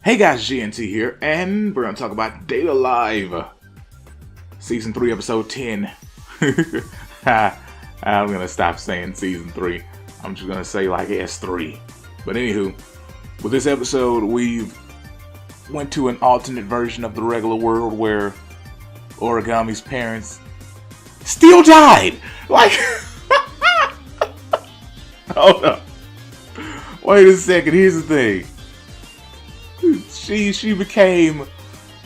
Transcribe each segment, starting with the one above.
Hey guys, GNT here, and we're going to talk about Date Alive, Season 3, Episode 10. I'm going to stop saying Season 3. I'm just going to say like S3. But anywho, with this episode, we went to an alternate version of the regular world where Origami's parents still died! Like, hold up. Wait a second, here's the thing. She became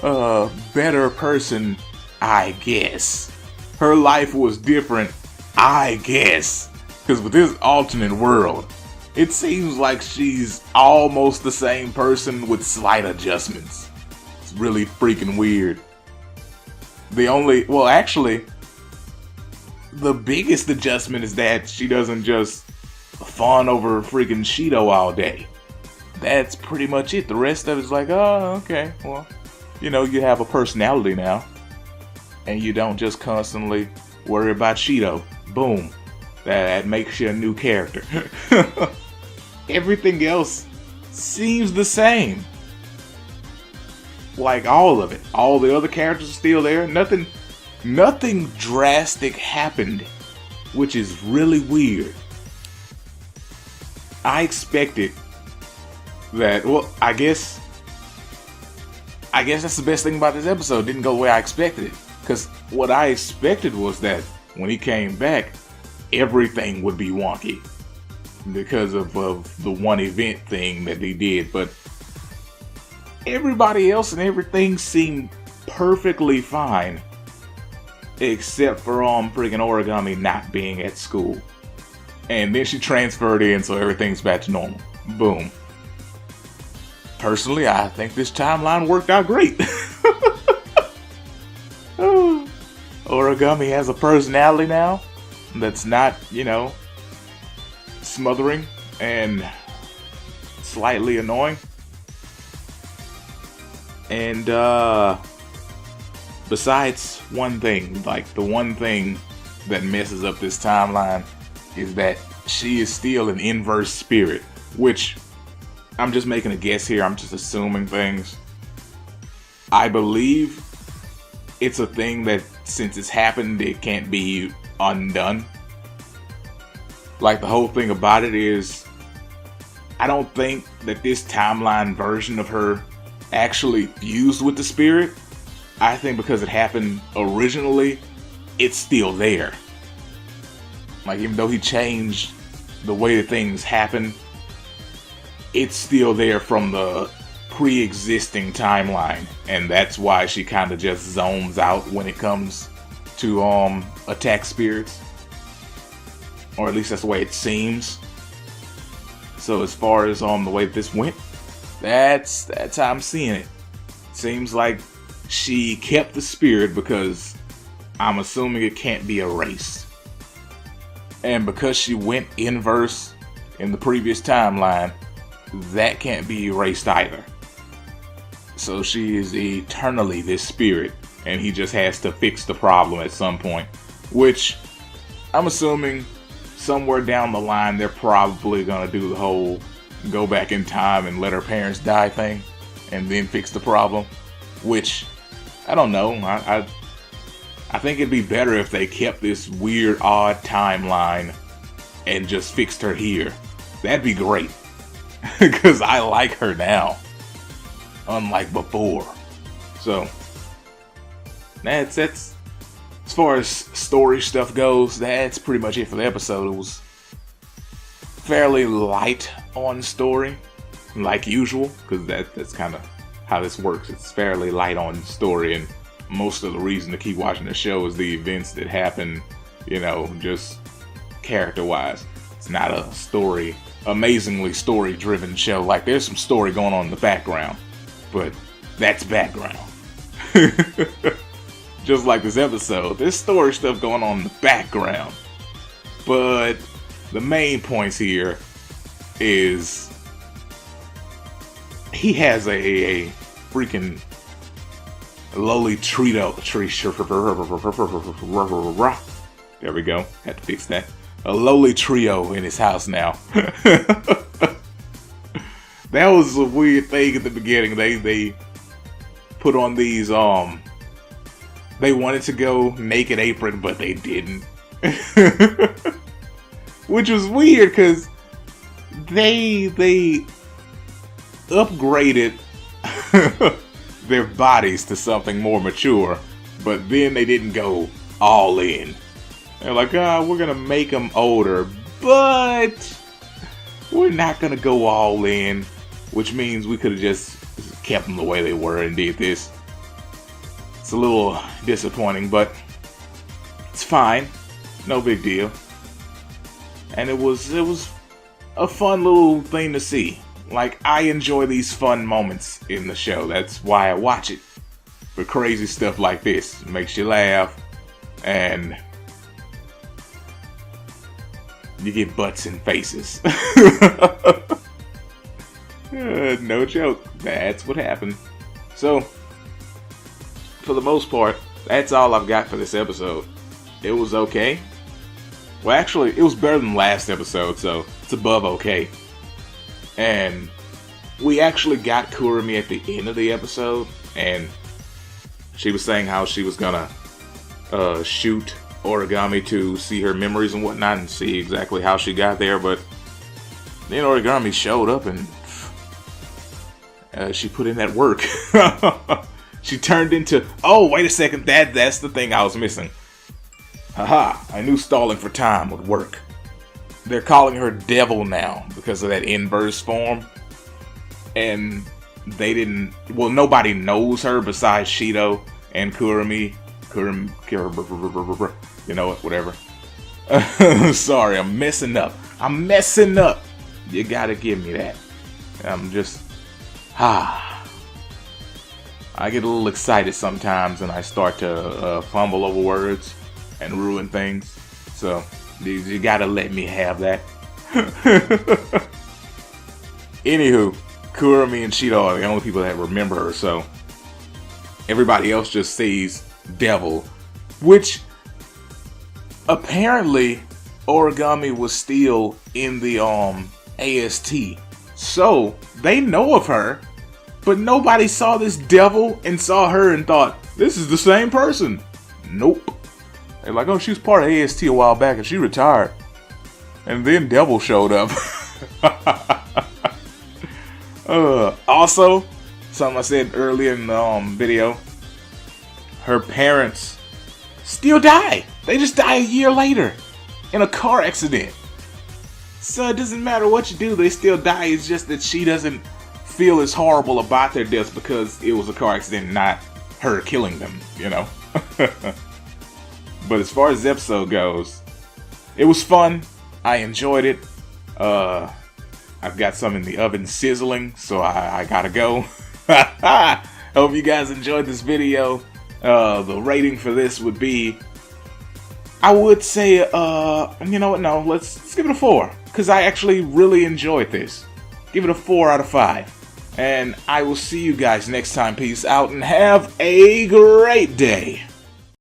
a better person, I guess. Her life was different, I guess. Because with this alternate world, it seems like she's almost the same person with slight adjustments. It's really freaking weird. The biggest adjustment is that she doesn't just fawn over freaking Shido all day. That's pretty much it. The rest of it's like, oh, okay, well, you have a personality now. And you don't just constantly worry about Shido. Boom. That makes you a new character. Everything else seems the same. Like all of it. All the other characters are still there. Nothing drastic happened, which is really weird. I expected that, I guess that's the best thing about this episode. It didn't go the way I expected it. Because what I expected was that when he came back, everything would be wonky. Because of the one event thing that he did. But everybody else and everything seemed perfectly fine. Except for freaking Origami not being at school. And then she transferred in, so everything's back to normal. Boom. Personally, I think this timeline worked out great. Origami has a personality now that's not, smothering and slightly annoying. And besides one thing, like the one thing that messes up this timeline is that she is still an inverse spirit, which I'm just making a guess here. I'm just assuming things. I believe it's a thing that since it's happened, it can't be undone. Like the whole thing about it is, I don't think that this timeline version of her actually fused with the spirit. I think because it happened originally, it's still there. Like even though he changed the way that things happen, it's still there from the pre-existing timeline, and that's why she kind of just zones out when it comes to attack spirits, or at least that's the way it seems. So as far as the way this went, that's how I'm seeing it. Seems like she kept the spirit because I'm assuming it can't be erased, and because she went inverse in the previous timeline, that can't be erased either. So she is eternally this spirit, and he just has to fix the problem at some point. Which, I'm assuming, somewhere down the line, they're probably gonna do the whole go back in time and let her parents die thing, and then fix the problem. Which, I don't know, I think it'd be better if they kept this weird, odd timeline and just fixed her here. That'd be great. Because I like her now, unlike before. So that's as far as story stuff goes, that's pretty much it for the episode. It was fairly light on story, like usual, because that's kind of how this works. It's fairly light on story, and most of the reason to keep watching the show is the events that happen, just character-wise. It's not a amazingly story-driven show. Like, there's some story going on in the background, but that's background. Just like this episode, there's story stuff going on in the background, but the main points here is he has a freaking lowly trio. There we go. Had to fix that. A lowly trio in his house now. That was a weird thing at the beginning. They put on these they wanted to go naked apron, but they didn't. Which was weird because they upgraded their bodies to something more mature, but then they didn't go all in. They're like, we're gonna make them older, but we're not gonna go all in, which means we could have just kept them the way they were and did this. It's a little disappointing, but it's fine. No big deal. And it was a fun little thing to see. Like, I enjoy these fun moments in the show. That's why I watch it. For crazy stuff like this. It makes you laugh. And you get butts and faces. No joke. That's what happened. So, for the most part, that's all I've got for this episode. It was okay. Well, actually, it was better than last episode, so it's above okay. And we actually got Kurumi at the end of the episode, and she was saying how she was gonna shoot Origami to see her memories and whatnot and see exactly how she got there, but then Origami showed up and she put in that work. She turned into, oh, wait a second, that's the thing I was missing. Haha, I knew stalling for time would work. They're calling her Devil now because of that inverse form. And they didn't, well, nobody knows her besides Shido and Kurumi. You know what, whatever. Sorry, I'm messing up. You gotta give me that. I'm just, I get a little excited sometimes and I start to fumble over words and ruin things. So, you gotta let me have that. Anywho, Kurumi and Shido are the only people that remember her, so everybody else just sees Devil, which apparently Origami was still in the AST, so they know of her, but nobody saw this Devil and saw her and thought, this is the same person. Nope. They're like, oh, she was part of AST a while back and she retired. And then Devil showed up. Also, something I said earlier in the video, her parents still die. They just die a year later in a car accident. So it doesn't matter what you do, they still die. It's just that she doesn't feel as horrible about their deaths because it was a car accident, not her killing them, you know? But as far as the episode goes, it was fun. I enjoyed it. I've got some in the oven sizzling, so I gotta go. Hope you guys enjoyed this video. The rating for this would be, I would say, you know what, no, let's give it a 4. Because I actually really enjoyed this. Give it a 4 out of 5. And I will see you guys next time. Peace out and have a great day.